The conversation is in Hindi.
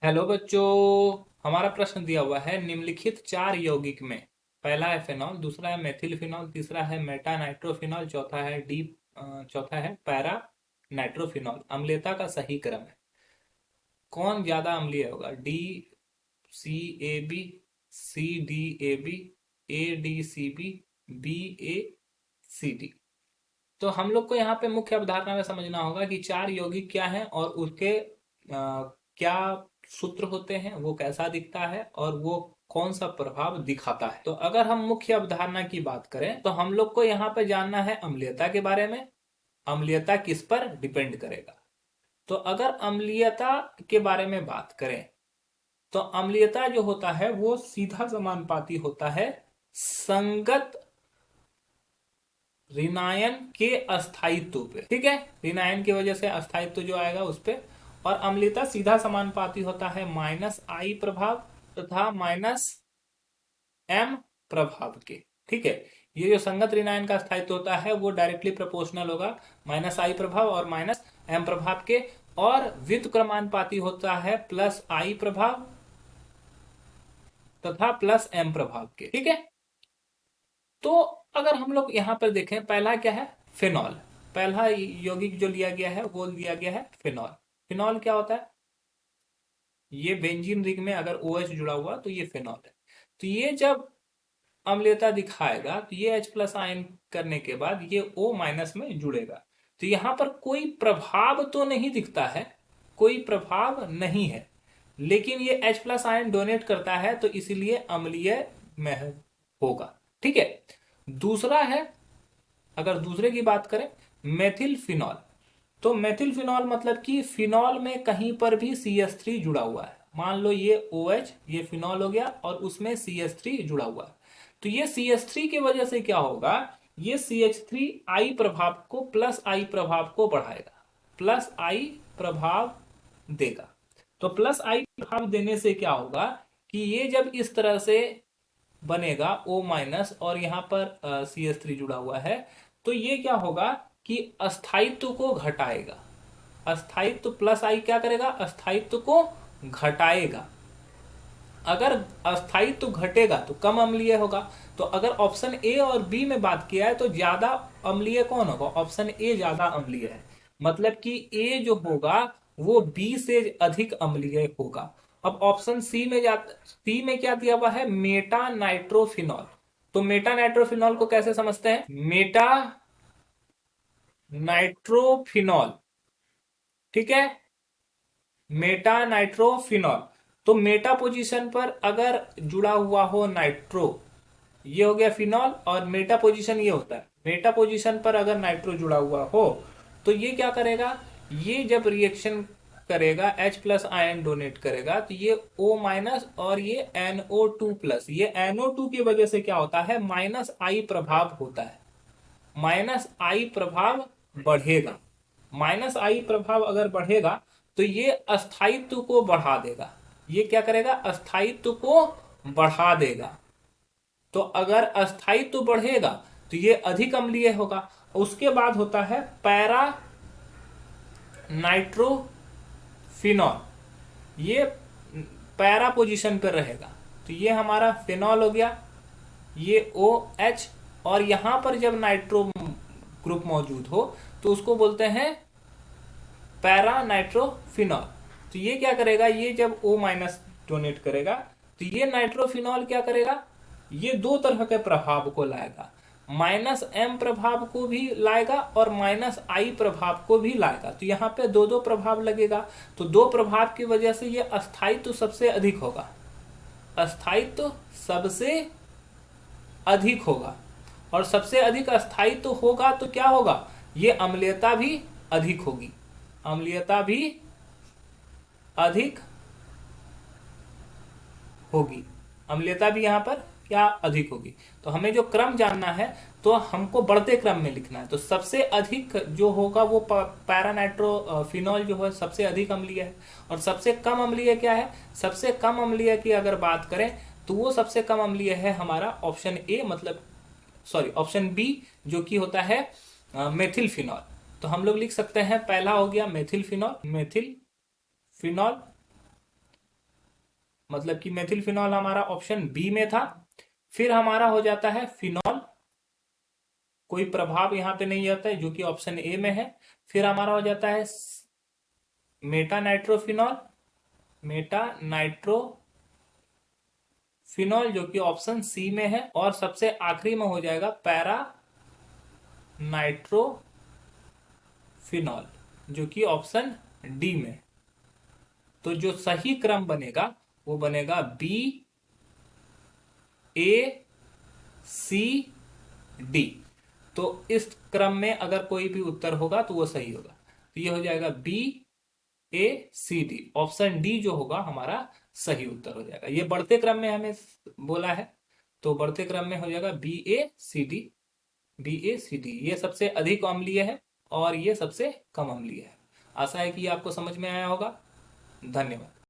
हेलो बच्चों। हमारा प्रश्न दिया हुआ है निम्नलिखित चार यौगिक में पहला है फेनॉल, दूसरा है मेथिल फिनॉल, तीसरा है मेटा नाइट्रोफिनॉल, चौथा है पैरा नाइट्रोफिनॉल। अम्लीयता का सही क्रम है। कौन ज्यादा अम्लीय होगा? D C A B, C D A B, A D C B, B A C D. तो हम लोग को यहाँ पे मुख्य अवधारणा में समझना होगा कि चार यौगिक क्या हैं और उसके क्या सूत्र होते हैं, वो कैसा दिखता है और वो कौन सा प्रभाव दिखाता है। तो अगर हम मुख्य अवधारणा की बात करें तो हम लोग को यहाँ पे जानना है अम्लीयता के बारे में। अम्लीयता किस पर डिपेंड करेगा? तो अगर अम्लीयता के बारे में बात करें तो अम्लीयता जो होता है वो सीधा समानुपाती होता है संगत ऋणायन के अस्थायित्व पे। ठीक है, ऋणायन की वजह से अस्थायित्व जो आएगा उस पे। और अम्लीयता सीधा समानुपाती होता है माइनस आई प्रभाव तथा माइनस एम प्रभाव के। ठीक है, ये जो संगत ऋणायन का अस्थायित्व होता है वो डायरेक्टली प्रोपोर्शनल होगा माइनस आई प्रभाव और माइनस एम प्रभाव के। और व्युत्क्रमानुपाती होता है प्लस आई प्रभाव तथा प्लस एम प्रभाव के। ठीक है, तो अगर हम लोग यहां पर देखें, पहला क्या है? फिनॉल। पहला यौगिक जो लिया गया है वो लिया गया है फिनॉल। फिनॉल क्या होता है? ये बेंजीन रिंग में अगर OH जुड़ा हुआ तो ये फिनॉल है। तो ये जब अम्लीयता दिखाएगा तो ये H प्लस आयन करने के बाद ये O माइनस में जुड़ेगा। तो यहां पर कोई प्रभाव तो नहीं दिखता है, कोई प्रभाव नहीं है, लेकिन ये H प्लस आयन डोनेट करता है तो इसीलिए अम्लीय में होगा। ठीक है, दूसरा है, अगर दूसरे की बात करें मेथिल फिनॉल। तो मेथिल फिनॉल मतलब कि फिनॉल में कहीं पर भी CH3 जुड़ा हुआ है। मान लो ये OH, ये फिनॉल हो गया और उसमें CH3 जुड़ा हुआ है। तो ये CH3 की वजह से क्या होगा? ये CH3 आई प्रभाव को, प्लस आई प्रभाव को बढ़ाएगा, प्लस आई प्रभाव देगा। तो प्लस आई प्रभाव देने से क्या होगा कि ये जब इस तरह से बनेगा O माइनस और यहाँ पर CH3 जुड़ा हुआ है, तो ये क्या होगा कि अस्थायित्व को घटाएगा। अस्थायित्व प्लस आई क्या करेगा? अस्थायित्व को घटाएगा। अगर अस्थायित्व घटेगा तो कम अम्लीय होगा। तो अगर ऑप्शन ए और बी में बात किया है तो ज्यादा अम्लीय कौन होगा? ऑप्शन ए ज्यादा अम्लीय है। मतलब कि ए जो होगा वो बी से अधिक अम्लीय होगा। अब ऑप्शन सी में क्या दिया हुआ है? Meta nitrophenol. तो मेटा नाइट्रोफिनॉल को कैसे समझते हैं? मेटा नाइट्रोफिनॉल, ठीक है, मेटा नाइट्रोफिनॉल। तो मेटा पोजीशन पर अगर जुड़ा हुआ हो नाइट्रो, ये हो गया फिनॉल, और मेटा पोजीशन ये होता है। मेटा पोजीशन पर अगर नाइट्रो जुड़ा हुआ हो तो ये क्या करेगा? ये जब रिएक्शन करेगा H प्लस आयन डोनेट करेगा तो ये O माइनस और ये NO2 प्लस, ये NO2 की वजह से क्या होता है? माइनस आई प्रभाव होता है। माइनस आई प्रभाव बढ़ेगा। माइनस आई प्रभाव अगर बढ़ेगा तो ये अस्थायित्व को बढ़ा देगा। ये क्या करेगा? अस्थायित्व को बढ़ा देगा। तो अगर अस्थायित्व बढ़ेगा तो ये अधिक अम्लीय होगा। उसके बाद होता है पैरा नाइट्रोफिनॉल। ये पैरा पोजीशन पर रहेगा। तो ये हमारा फिनॉल हो गया, ये OH, और यहां पर जब नाइट्रो ग्रुप मौजूद हो तो उसको बोलते हैं पैरा नाइट्रोफिनॉल। तो ये क्या करेगा? ये जब O माइनस डोनेट करेगा तो ये नाइट्रोफिनॉल क्या करेगा? ये दो तरह के प्रभाव को लाएगा। माइनस एम प्रभाव को भी लाएगा और माइनस आई प्रभाव को भी लाएगा। तो यहाँ पे दो दो प्रभाव लगेगा। तो दो प्रभाव की वजह से ये अस्थायित्व सबसे अधिक होगा। अस्थायित्व सबसे अधिक होगा, और सबसे अधिक अस्थायित्व होगा तो क्या होगा? ये अम्लीयता भी अधिक होगी। अम्लीयता भी अधिक होगी। अम्लीयता भी यहां पर क्या अधिक होगी? तो हमें जो क्रम जानना है तो हमको बढ़ते क्रम में लिखना है। तो सबसे अधिक जो होगा वो पैरानाइट्रोफिनॉल जो है सबसे अधिक अम्लीय है। और सबसे कम अम्लीय क्या है? सबसे कम अम्लीय की अगर बात करें तो वो सबसे कम अम्लीय है हमारा ऑप्शन ए, मतलब सॉरी ऑप्शन बी, जो कि होता है मेथिल फिनॉल। तो हम लोग लिख सकते हैं, पहला हो गया मेथिल फिनॉल। मेथिल फिनॉल मतलब कि मेथिल फिनॉल हमारा ऑप्शन बी में था। फिर हमारा हो जाता है फिनॉल, कोई प्रभाव यहां पे नहीं आता है, जो कि ऑप्शन ए में है। फिर हमारा हो जाता है मेटा नाइट्रोफिनॉल, मेटा नाइट्रोफिनॉल जो कि ऑप्शन सी में है। और सबसे आखिरी में हो जाएगा पैरा नाइट्रोफिनॉल जो कि ऑप्शन डी में। तो जो सही क्रम बनेगा वो बनेगा बी ए सी डी। तो इस क्रम में अगर कोई भी उत्तर होगा तो वो सही होगा। तो ये हो जाएगा B A C D, option D जो होगा हमारा सही उत्तर हो जाएगा। ये बढ़ते क्रम में हमें बोला है, तो बढ़ते क्रम में हो जाएगा B A C D. B A C D ये सबसे अधिक अम्लीय है और ये सबसे कम अम्लीय है। आशा है कि ये आपको समझ में आया होगा। धन्यवाद।